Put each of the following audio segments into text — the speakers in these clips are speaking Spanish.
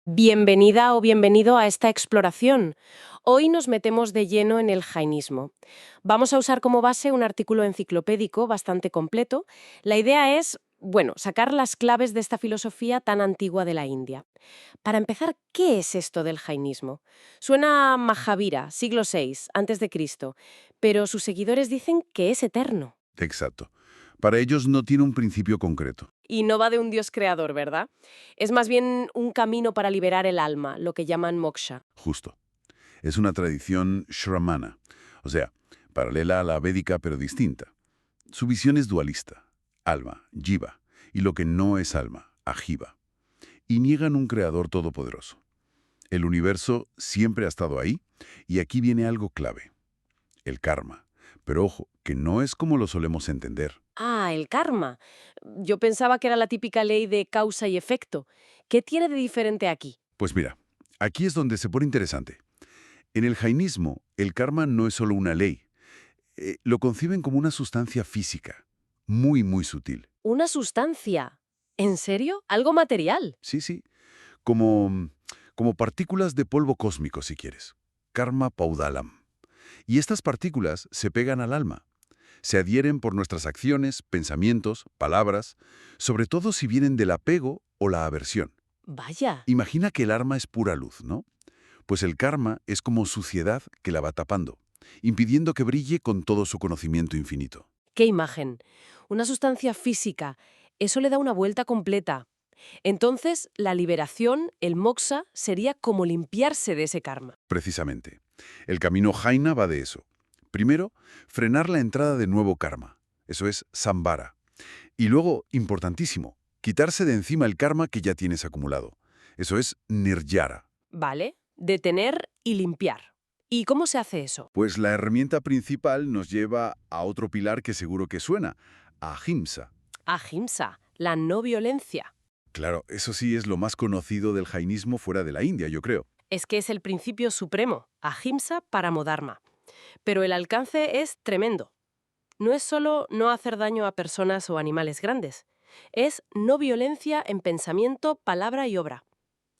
Bienvenida o bienvenido a esta exploración. Hoy nos metemos de lleno en el jainismo. Vamos a usar como base un artículo enciclopédico bastante completo. La idea es, bueno, sacar las claves de esta filosofía tan antigua de la India. Para empezar, ¿qué es esto del jainismo? Suena a Mahavira, siglo VI, antes de Cristo, pero sus seguidores dicen que es eterno. Exacto. Para ellos no tiene un principio concreto. Y no va de un dios creador, ¿verdad? Es más bien un camino para liberar el alma, lo que llaman moksha. Justo. Es una tradición shramana, o sea, paralela a la védica pero distinta. Su visión es dualista, alma, jiva, y lo que no es alma, ajiva. Y niegan un creador todopoderoso. El universo siempre ha estado ahí, y aquí viene algo clave, el karma. Pero ojo, que no es como lo solemos entender. Ah, el karma. Yo pensaba que era la típica ley de causa y efecto. ¿Qué tiene de diferente aquí? Pues mira, aquí es donde se pone interesante. En el jainismo, el karma no es solo una ley. Lo conciben como una sustancia física, muy, muy sutil. Una sustancia. ¿En serio? ¿Algo material? Sí, sí, como partículas de polvo cósmico, si quieres. Karma paudalam. Y estas partículas se pegan al alma. Se adhieren por nuestras acciones, pensamientos, palabras, sobre todo si vienen del apego o la aversión. Vaya, Imagina que el alma es pura luz, ¿no? Pues el karma es como suciedad que la va tapando, impidiendo que brille con todo su conocimiento infinito. qué imagen. Una sustancia física. Eso le da una vuelta completa. Entonces, la liberación, el moksha, sería como limpiarse de ese karma. Precisamente. El camino Jaina va de eso. Primero, frenar la entrada de nuevo karma. Eso es sambara. Y luego, importantísimo, quitarse de encima el karma que ya tienes acumulado. Eso es nirjara. ¿Vale? Detener y limpiar. ¿Y cómo se hace eso? Pues la herramienta principal nos lleva a otro pilar que seguro que suena, ahimsa. Ahimsa, la no violencia. Claro, eso sí es lo más conocido del jainismo fuera de la India, yo creo. Es que es el principio supremo, ahimsa paramo dharma. Pero el alcance es tremendo. No es solo no hacer daño a personas o animales grandes. Es no violencia en pensamiento, palabra y obra.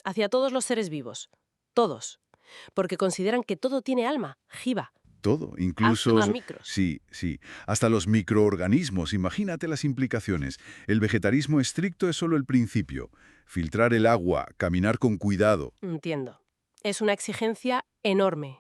Hacia todos los seres vivos. Todos. Porque consideran que todo tiene alma, jiva. Todo, Hasta los incluso, micros. sí, sí, hasta los microorganismos, imagínate las implicaciones. El vegetarismo estricto es solo el principio. Filtrar el agua, caminar con cuidado. Entiendo. Es una exigencia enorme.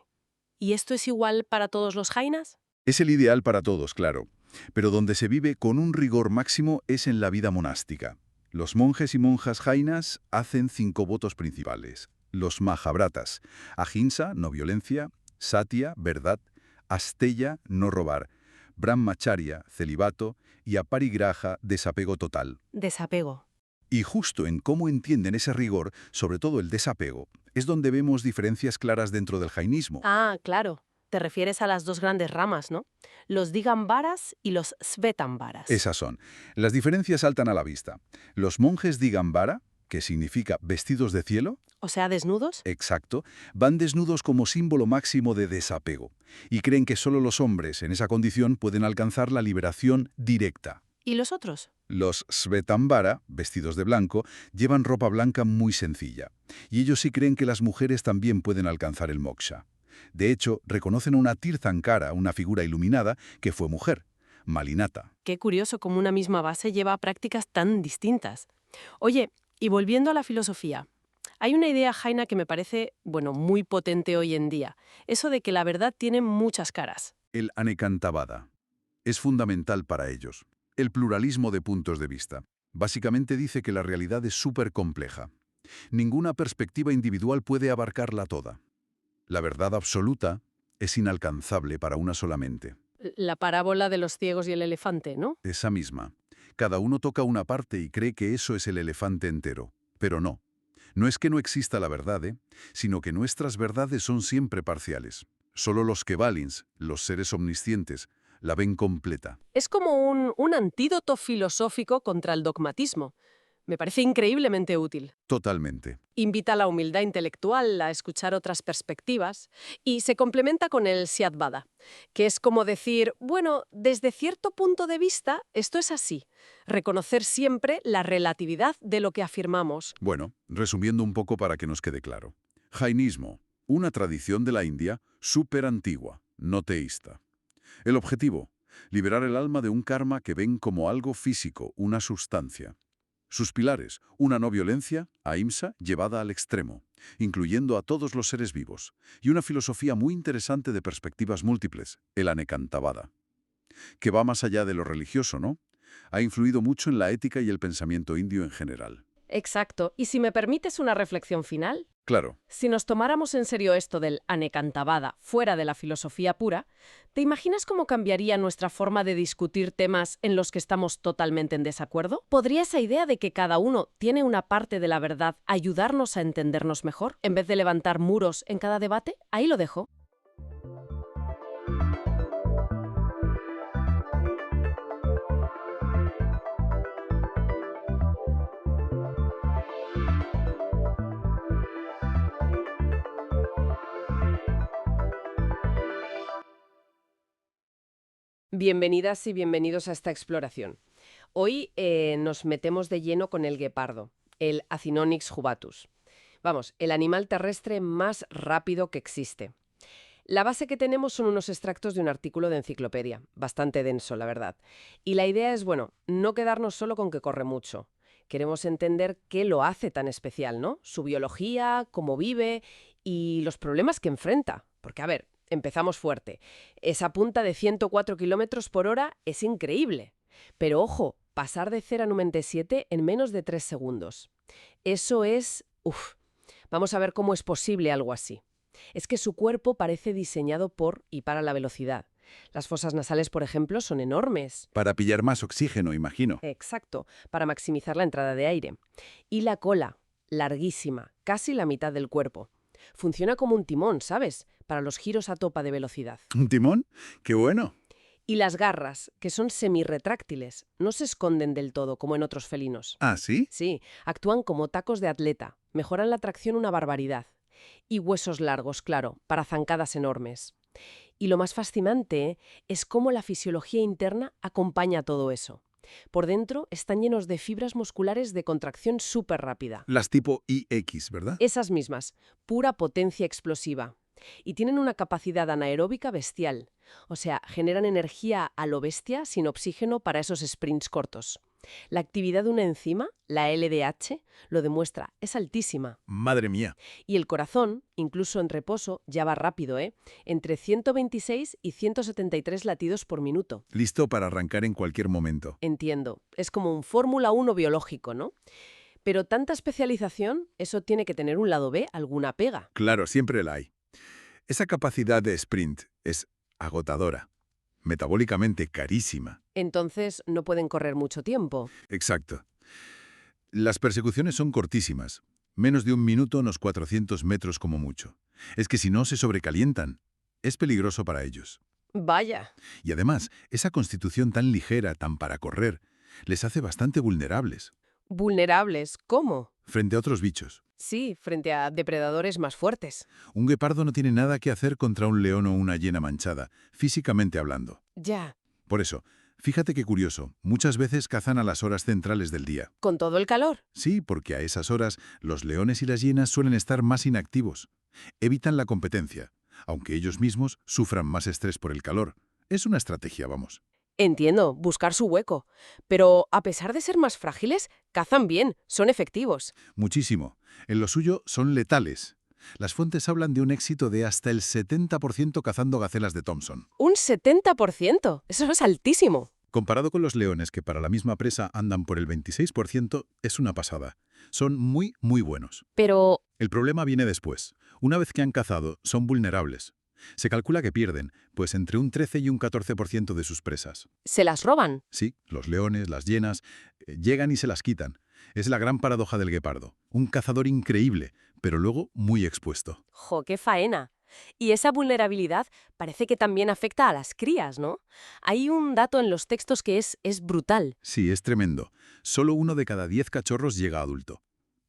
¿Y esto es igual para todos los jainas? Es el ideal para todos, claro, pero donde se vive con un rigor máximo es en la vida monástica. Los monjes y monjas jainas hacen 5 votos principales. Los Mahabharatas, ahimsa, no violencia, satya, verdad, asteya, no robar, brahmacharya, celibato y aparigraha, desapego total. Desapego. Y justo en cómo entienden ese rigor, sobre todo el desapego, es donde vemos diferencias claras dentro del jainismo. Ah, claro. Te refieres a las dos grandes ramas, ¿no? Los digambaras y los svetambaras. Esas son. Las diferencias saltan a la vista. Los monjes Digambara, que significa vestidos de cielo, O sea, desnudos. exacto, van desnudos como símbolo máximo de desapego, y creen que solo los hombres en esa condición pueden alcanzar la liberación directa. ¿Y los otros? Los Svetambara, vestidos de blanco, llevan ropa blanca muy sencilla, y ellos sí creen que las mujeres también pueden alcanzar el moksha. De hecho, reconocen a una Tirthankara, una figura iluminada, que fue mujer, Malinata. Qué curioso cómo una misma base lleva a prácticas tan distintas. Oye, y volviendo a la filosofía, hay una idea jaina que me parece, bueno, muy potente hoy en día. Eso de que la verdad tiene muchas caras. El Anekantavada es fundamental para ellos. El pluralismo de puntos de vista. Básicamente dice que la realidad es súper compleja. Ninguna perspectiva individual puede abarcarla toda. La verdad absoluta es inalcanzable para una sola mente. La parábola de los ciegos y el elefante, ¿no? Esa misma. Cada uno toca una parte y cree que eso es el elefante entero. Pero no. No es que no exista la verdad, sino que nuestras verdades son siempre parciales. Solo los Kevalins, los seres omniscientes, la ven completa. Es como un antídoto filosófico contra el dogmatismo. Me parece increíblemente útil. Totalmente. Invita a la humildad intelectual, a escuchar otras perspectivas, y se complementa con el Syadvada, que es como decir, bueno, desde cierto punto de vista, esto es así. Reconocer siempre la relatividad de lo que afirmamos. Bueno, resumiendo un poco para que nos quede claro. Jainismo, una tradición de la India súper antigua, no teísta. El objetivo, liberar el alma de un karma que ven como algo físico, una sustancia. Sus pilares, una no violencia, ahimsa, llevada al extremo, incluyendo a todos los seres vivos, y una filosofía muy interesante de perspectivas múltiples, el Anekantavada, que va más allá de lo religioso, ¿no? Ha influido mucho en la ética y el pensamiento indio en general. Exacto. Y si me permites una reflexión final, Claro, si nos tomáramos en serio esto del Anekantavada fuera de la filosofía pura, ¿te imaginas cómo cambiaría nuestra forma de discutir temas en los que estamos totalmente en desacuerdo? ¿Podría esa idea de que cada uno tiene una parte de la verdad ayudarnos a entendernos mejor, en vez de levantar muros en cada debate? Ahí lo dejo. Bienvenidas y bienvenidos a esta exploración. Hoy nos metemos de lleno con el guepardo, el Acinonyx jubatus. Vamos, el animal terrestre más rápido que existe. La base que tenemos son unos extractos de un artículo de enciclopedia, bastante denso, la verdad. Y la idea es, bueno, no quedarnos solo con que corre mucho. Queremos entender qué lo hace tan especial, ¿no? Su biología, cómo vive y los problemas que enfrenta. Porque, a ver, empezamos fuerte. Esa punta de 104 kilómetros por hora es increíble. Pero ojo, pasar de 0 a 97 en menos de 3 segundos. Eso es... Uf. Vamos a ver cómo es posible algo así. Es que su cuerpo parece diseñado por y para la velocidad. Las fosas nasales, por ejemplo, son enormes. para pillar más oxígeno, imagino. Exacto, para maximizar la entrada de aire. Y la cola, larguísima, casi la mitad del cuerpo. Funciona como un timón, ¿sabes? Para los giros a topa de velocidad. ¿Un timón? ¡Qué bueno! Y las garras, que son semirretráctiles, no se esconden del todo como en otros felinos. ¿Ah, sí? Sí, actúan como tacos de atleta, mejoran la tracción una barbaridad. Y huesos largos, claro, para zancadas enormes. Y lo más fascinante es cómo la fisiología interna acompaña todo eso. Por dentro están llenos de fibras musculares de contracción súper rápida. Las tipo IX, ¿verdad? Esas mismas, pura potencia explosiva. Y tienen una capacidad anaeróbica bestial. O sea, generan energía a lo bestia sin oxígeno para esos sprints cortos. La actividad de una enzima, la LDH, lo demuestra, es altísima. Madre mía. Y el corazón, incluso en reposo, ya va rápido, entre 126 y 173 latidos por minuto. Listo para arrancar en cualquier momento. Entiendo, es como un Fórmula 1 biológico, ¿no? Pero tanta especialización, eso tiene que tener un lado B, alguna pega. Claro, siempre la hay. Esa capacidad de sprint es agotadora, metabólicamente carísima. Entonces no pueden correr mucho tiempo. Exacto. Las persecuciones son cortísimas. Menos de un minuto, unos 400 metros como mucho. Es que si no se sobrecalientan, es peligroso para ellos. Vaya. Y además, esa constitución tan ligera, tan para correr, les hace bastante vulnerables Vulnerables, ¿cómo? frente a otros bichos. Sí, frente a depredadores más fuertes. Un guepardo no tiene nada que hacer contra un león o una hiena manchada, físicamente hablando. Ya. Por eso, fíjate qué curioso, muchas veces cazan a las horas centrales del día. ¿Con todo el calor? Sí, porque a esas horas los leones y las hienas suelen estar más inactivos. Evitan la competencia, aunque ellos mismos sufran más estrés por el calor. Es una estrategia, vamos. Entiendo, buscar su hueco. Pero a pesar de ser más frágiles, cazan bien, son efectivos. Muchísimo. En lo suyo son letales. Las fuentes hablan de un éxito de hasta el 70% cazando gacelas de Thompson. ¡Un 70%! Eso es altísimo. Comparado con los leones, que para la misma presa andan por el 26%, es una pasada. Son muy, muy buenos. Pero, El problema viene después. Una vez que han cazado, son vulnerables. Se calcula que pierden, pues entre un 13 y un 14% de sus presas. ¿se las roban? Sí, los leones, las hienas, llegan y se las quitan. Es la gran paradoja del guepardo. Un cazador increíble, pero luego muy expuesto. ¡Jo, qué faena! Y esa vulnerabilidad parece que también afecta a las crías, ¿no? Hay un dato en los textos que es brutal. Sí, es tremendo. Solo 1 de cada 10 cachorros llega a adulto.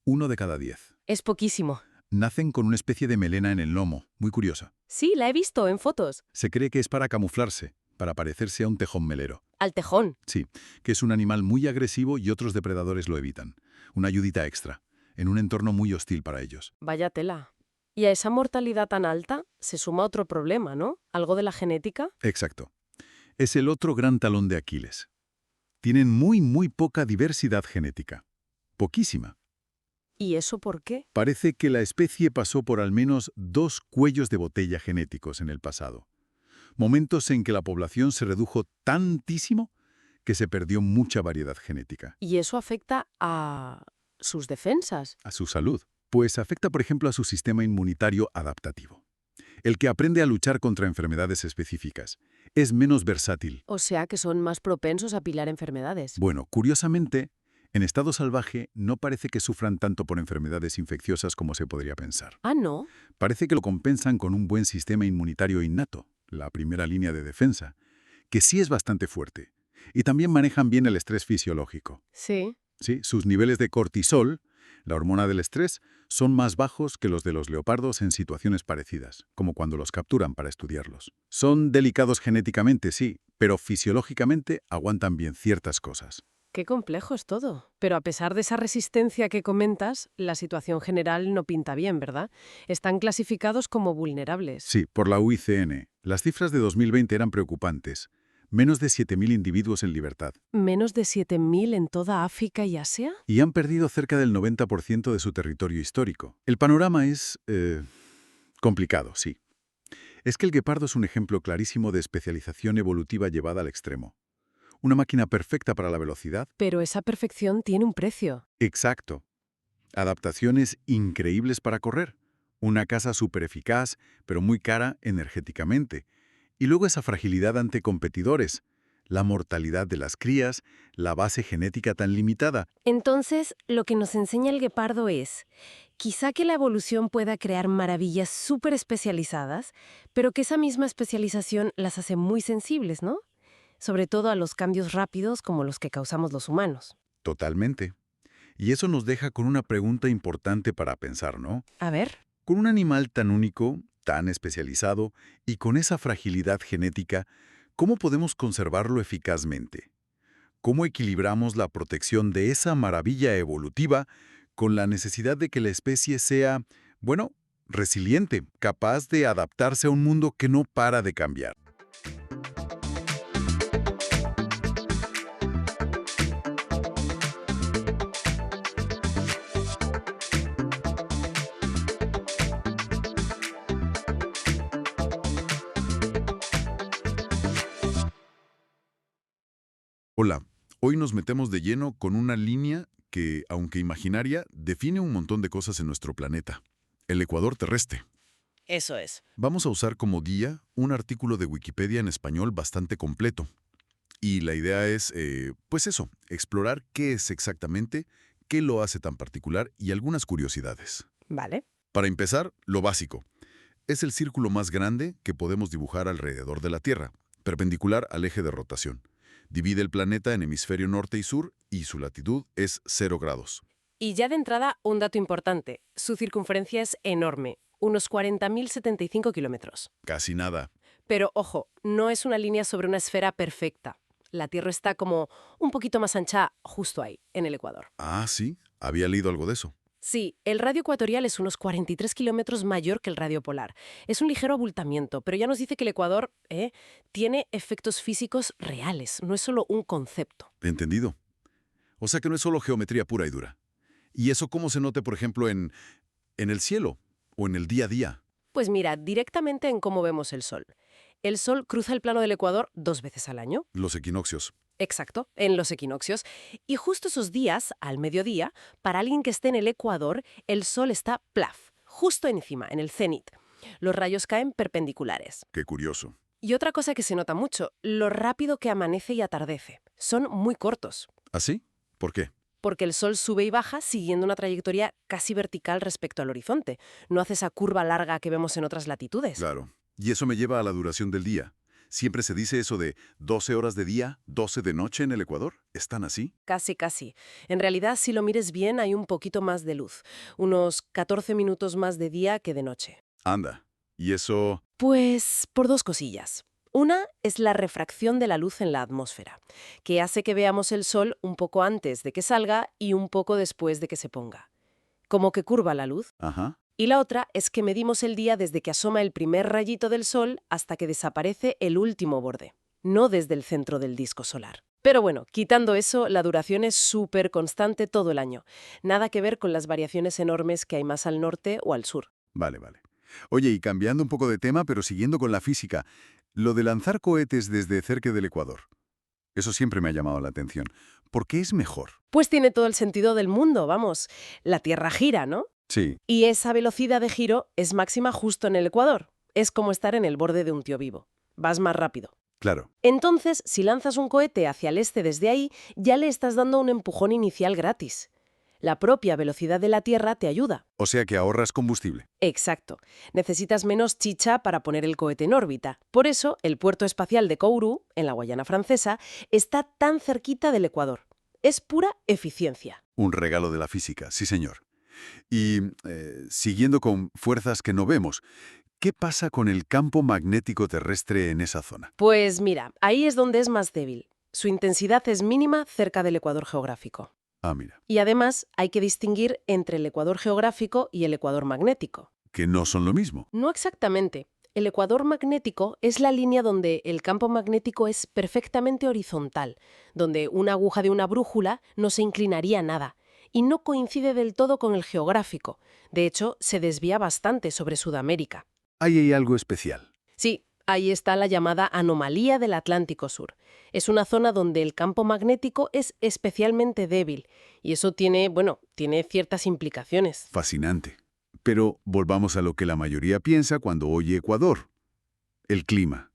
1 de cada 10. Es poquísimo. Nacen con una especie de melena en el lomo, muy curiosa. Sí, la he visto en fotos. Se cree que es para camuflarse, para parecerse a un tejón melero. Al tejón. Sí, que es un animal muy agresivo y otros depredadores lo evitan. Una ayudita extra, en un entorno muy hostil para ellos. Vaya tela. Y a esa mortalidad tan alta se suma otro problema, ¿no? ¿Algo de la genética? Exacto. Es el otro gran talón de Aquiles. Tienen muy poca diversidad genética. Poquísima. ¿Y eso por qué? Parece que la especie pasó por al menos 2 cuellos de botella genéticos en el pasado. Momentos en que la población se redujo tantísimo que se perdió mucha variedad genética. ¿Y eso afecta a sus defensas? A su salud. Pues afecta, por ejemplo, a su sistema inmunitario adaptativo. El que aprende a luchar contra enfermedades específicas es menos versátil. O sea que son más propensos a pilar enfermedades. Bueno, curiosamente, en estado salvaje no parece que sufran tanto por enfermedades infecciosas como se podría pensar. Ah, ¿no? Parece que lo compensan con un buen sistema inmunitario innato, la primera línea de defensa, que sí es bastante fuerte. Y también manejan bien el estrés fisiológico. Sí. ¿Sí? Sus niveles de cortisol, la hormona del estrés, son más bajos que los de los leopardos en situaciones parecidas, como cuando los capturan para estudiarlos. Son delicados genéticamente, sí, pero fisiológicamente aguantan bien ciertas cosas. Qué complejo es todo. Pero a pesar de esa resistencia que comentas, la situación general no pinta bien, ¿verdad? Están clasificados como vulnerables. Sí, por la UICN. Las cifras de 2020 eran preocupantes. Menos de 7.000 individuos en libertad. ¿Menos de 7.000 en toda África y Asia? Y han perdido cerca del 90% de su territorio histórico. El panorama es complicado, sí. Es que el guepardo es un ejemplo clarísimo de especialización evolutiva llevada al extremo. Una máquina perfecta para la velocidad. Pero esa perfección tiene un precio. Exacto. Adaptaciones increíbles para correr. Una caza súper eficaz, pero muy cara energéticamente. Y luego esa fragilidad ante competidores. La mortalidad de las crías, la base genética tan limitada. Entonces, lo que nos enseña el guepardo es, quizá que la evolución pueda crear maravillas súper especializadas, pero que esa misma especialización las hace muy sensibles, ¿no? Sobre todo a los cambios rápidos como los que causamos los humanos. Totalmente. Y eso nos deja con una pregunta importante para pensar, ¿no? A ver. Con un animal tan único, tan especializado y con esa fragilidad genética, ¿cómo podemos conservarlo eficazmente? ¿Cómo equilibramos la protección de esa maravilla evolutiva con la necesidad de que la especie sea, bueno, resiliente, capaz de adaptarse a un mundo que no para de cambiar? Hola, hoy nos metemos de lleno con una línea que, aunque imaginaria, define un montón de cosas en nuestro planeta, el ecuador terrestre. Eso es. Vamos a usar como guía un artículo de Wikipedia en español bastante completo. Y la idea es, pues eso, explorar qué es exactamente, qué lo hace tan particular y algunas curiosidades. Vale. Para empezar, lo básico. Es el círculo más grande que podemos dibujar alrededor de la Tierra, perpendicular al eje de rotación. Divide el planeta en hemisferio norte y sur y su latitud es 0 grados. Y ya de entrada, un dato importante. Su circunferencia es enorme, unos 40.075 kilómetros. Casi nada. Pero, ojo, no es una línea sobre una esfera perfecta. La Tierra está como un poquito más ancha justo ahí, en el Ecuador. Ah, sí, había leído algo de eso. Sí, el radio ecuatorial es unos 43 kilómetros mayor que el radio polar. Es un ligero abultamiento, pero ya nos dice que el Ecuador tiene efectos físicos reales, no es solo un concepto. Entendido. O sea que no es solo geometría pura y dura. ¿Y eso cómo se nota, por ejemplo, en el cielo o en el día a día? Pues mira, directamente en cómo vemos el Sol. El Sol cruza el plano del Ecuador 2 veces al año. Los equinoccios. Exacto, en los equinoccios. Y justo esos días, al mediodía, para alguien que esté en el Ecuador, el Sol está plaf, justo encima, en el cenit. Los rayos caen perpendiculares. Qué curioso. Y otra cosa que se nota mucho, lo rápido que amanece y atardece. Son muy cortos. ¿Ah, sí? ¿Por qué? porque el Sol sube y baja siguiendo una trayectoria casi vertical respecto al horizonte. No hace esa curva larga que vemos en otras latitudes. Claro. Y eso me lleva a la duración del día. ¿Siempre se dice eso de 12 horas de día, 12 de noche en el Ecuador? ¿Están así? Casi, casi. En realidad, si lo mires bien, hay un poquito más de luz. Unos 14 minutos más de día que de noche. Anda. ¿Y eso? Pues por dos cosillas. Una es la refracción de la luz en la atmósfera, que hace que veamos el Sol un poco antes de que salga y un poco después de que se ponga. Como que curva la luz. Ajá. Y la otra es que medimos el día desde que asoma el primer rayito del Sol hasta que desaparece el último borde, no desde el centro del disco solar. Pero bueno, quitando eso, la duración es súper constante todo el año. Nada que ver con las variaciones enormes que hay más al norte o al sur. Vale, vale. Oye, y cambiando un poco de tema, pero siguiendo con la física, lo de lanzar cohetes desde cerca del Ecuador. Eso siempre me ha llamado la atención. ¿Por qué es mejor? Pues tiene todo el sentido del mundo, vamos. La Tierra gira, ¿no? Sí. Y esa velocidad de giro es máxima justo en el Ecuador. Es como estar en el borde de un tío vivo. Vas más rápido. Claro. Entonces, si lanzas un cohete hacia el este desde ahí, ya le estás dando un empujón inicial gratis. La propia velocidad de la Tierra te ayuda. O sea que ahorras combustible. Exacto. Necesitas menos chicha para poner el cohete en órbita. Por eso, el puerto espacial de Kourou, en la Guayana Francesa, está tan cerquita del Ecuador. Es pura eficiencia. Un regalo de la física, sí señor. Y siguiendo con fuerzas que no vemos, ¿qué pasa con el campo magnético terrestre en esa zona? Pues mira, ahí es donde es más débil. Su intensidad es mínima cerca del ecuador geográfico. Ah, mira, Y además hay que distinguir entre el ecuador geográfico y el ecuador magnético. que no son lo mismo. No exactamente. El ecuador magnético es la línea donde el campo magnético es perfectamente horizontal, donde una aguja de una brújula no se inclinaría nada, y no coincide del todo con el geográfico. De hecho, se desvía bastante sobre Sudamérica. Ahí hay algo especial. Sí, ahí está la llamada anomalía del Atlántico Sur. Es una zona donde el campo magnético es especialmente débil, y eso tiene ciertas implicaciones. Fascinante. Pero volvamos a lo que la mayoría piensa cuando oye Ecuador. El clima.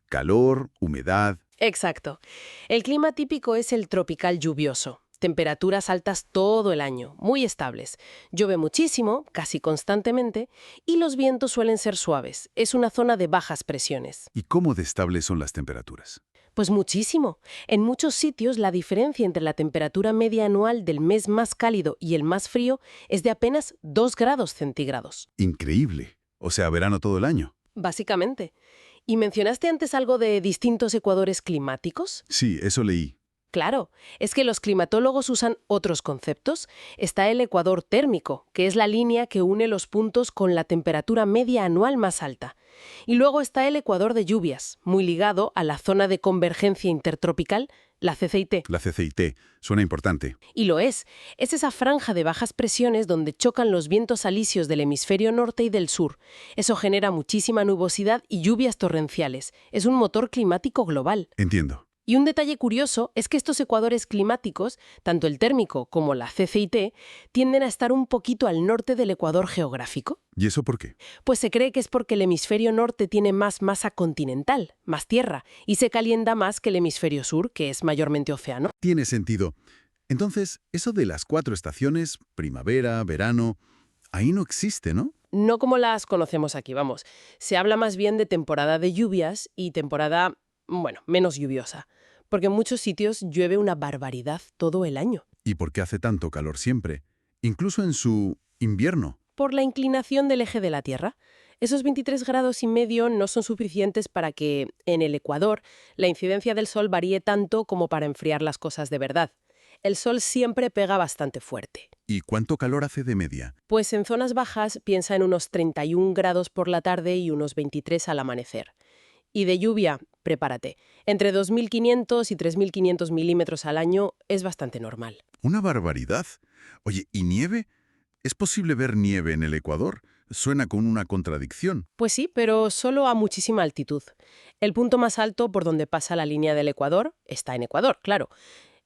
Calor, humedad. Exacto. El clima típico es el tropical lluvioso. Temperaturas altas todo el año, muy estables. Llueve muchísimo, casi constantemente, y los vientos suelen ser suaves. Es una zona de bajas presiones. ¿Y cómo de estables son las temperaturas? Pues muchísimo. En muchos sitios la diferencia entre la temperatura media anual del mes más cálido y el más frío es de apenas 2 grados centígrados. Increíble. O sea, verano todo el año. Básicamente. ¿Y mencionaste antes algo de distintos ecuadores climáticos? Sí, eso leí. Claro, es que los climatólogos usan otros conceptos. Está el ecuador térmico, que es la línea que une los puntos con la temperatura media anual más alta. Y luego está el ecuador de lluvias, muy ligado a la zona de convergencia intertropical, la CCIT. La CCIT. Suena importante. Y lo es. Es esa franja de bajas presiones donde chocan los vientos alisios del hemisferio norte y del sur. Eso genera muchísima nubosidad y lluvias torrenciales. Es un motor climático global. Entiendo. Y un detalle curioso es que estos ecuadores climáticos, tanto el térmico como la CCIT, tienden a estar un poquito al norte del ecuador geográfico. ¿Y eso por qué? Pues se cree que es porque el hemisferio norte tiene más masa continental, más tierra, y se calienta más que el hemisferio sur, que es mayormente océano. Tiene sentido. Entonces, eso de las 4 estaciones, primavera, verano, ahí no existe, ¿no? No como las conocemos aquí, vamos. Se habla más bien de temporada de lluvias y temporada, menos lluviosa. Porque en muchos sitios llueve una barbaridad todo el año. ¿Y por qué hace tanto calor siempre? Incluso en su invierno. Por la inclinación del eje de la Tierra. Esos 23,5 grados no son suficientes para que, en el Ecuador, la incidencia del Sol varíe tanto como para enfriar las cosas de verdad. El Sol siempre pega bastante fuerte. ¿Y cuánto calor hace de media? Pues en zonas bajas piensa en unos 31 grados por la tarde y unos 23 al amanecer. Y de lluvia, prepárate, entre 2.500 y 3.500 milímetros al año es bastante normal. ¡Una barbaridad! Oye, ¿y nieve? ¿Es posible ver nieve en el Ecuador? Suena con una contradicción. Pues sí, pero solo a muchísima altitud. El punto más alto por donde pasa la línea del Ecuador está en Ecuador, claro.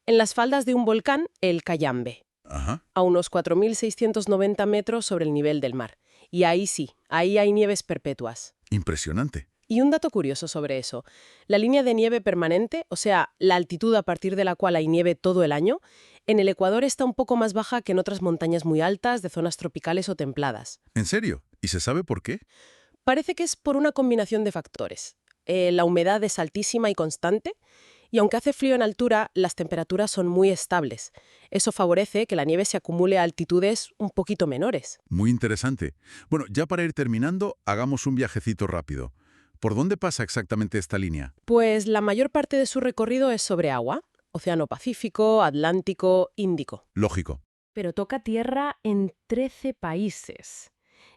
En las faldas de un volcán, el Cayambe, Ajá. a unos 4.690 metros sobre el nivel del mar. Y ahí sí, ahí hay nieves perpetuas. Impresionante. Y un dato curioso sobre eso. La línea de nieve permanente, o sea, la altitud a partir de la cual hay nieve todo el año, en el Ecuador está un poco más baja que en otras montañas muy altas de zonas tropicales o templadas. ¿En serio? ¿Y se sabe por qué? Parece que es por una combinación de factores. La humedad es altísima y constante, y aunque hace frío en altura, las temperaturas son muy estables. Eso favorece que la nieve se acumule a altitudes un poquito menores. Muy interesante. Bueno, ya para ir terminando, hagamos un viajecito rápido. ¿Por dónde pasa exactamente esta línea? Pues la mayor parte de su recorrido es sobre agua, Océano Pacífico, Atlántico, Índico. Lógico. Pero toca tierra en 13 países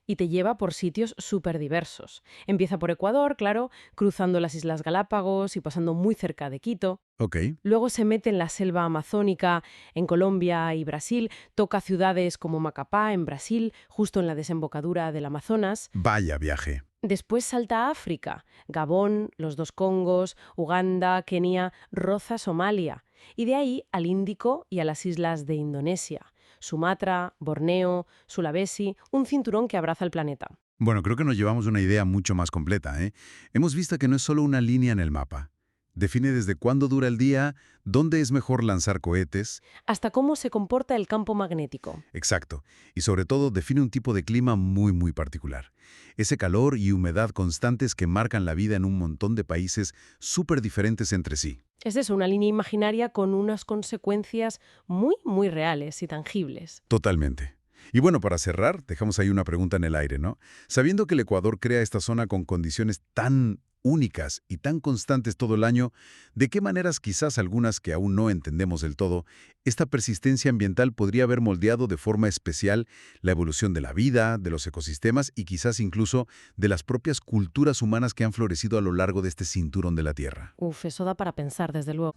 y te lleva por sitios súper diversos. Empieza por Ecuador, claro, cruzando las Islas Galápagos y pasando muy cerca de Quito. Ok. Luego se mete en la selva amazónica, en Colombia y Brasil, toca ciudades como Macapá, en Brasil, justo en la desembocadura del Amazonas. Vaya viaje. Después salta a África, Gabón, los dos Congos, Uganda, Kenia, roza Somalia. Y de ahí al Índico y a las islas de Indonesia, Sumatra, Borneo, Sulawesi, un cinturón que abraza el planeta. Bueno, creo que nos llevamos una idea mucho más completa, ¿eh? Hemos visto que no es solo una línea en el mapa. Define desde cuándo dura el día, dónde es mejor lanzar cohetes. Hasta cómo se comporta el campo magnético. Exacto. Y sobre todo define un tipo de clima muy particular. Ese calor y humedad constantes que marcan la vida en un montón de países súper diferentes entre sí. Es eso, una línea imaginaria con unas consecuencias muy reales y tangibles. Totalmente. Y bueno, para cerrar, dejamos ahí una pregunta en el aire, ¿no? Sabiendo que el Ecuador crea esta zona con condiciones tan únicas y tan constantes todo el año, ¿de qué maneras, quizás algunas que aún no entendemos del todo, esta persistencia ambiental podría haber moldeado de forma especial la evolución de la vida, de los ecosistemas y quizás incluso de las propias culturas humanas que han florecido a lo largo de este cinturón de la Tierra? Uf, eso da para pensar, desde luego.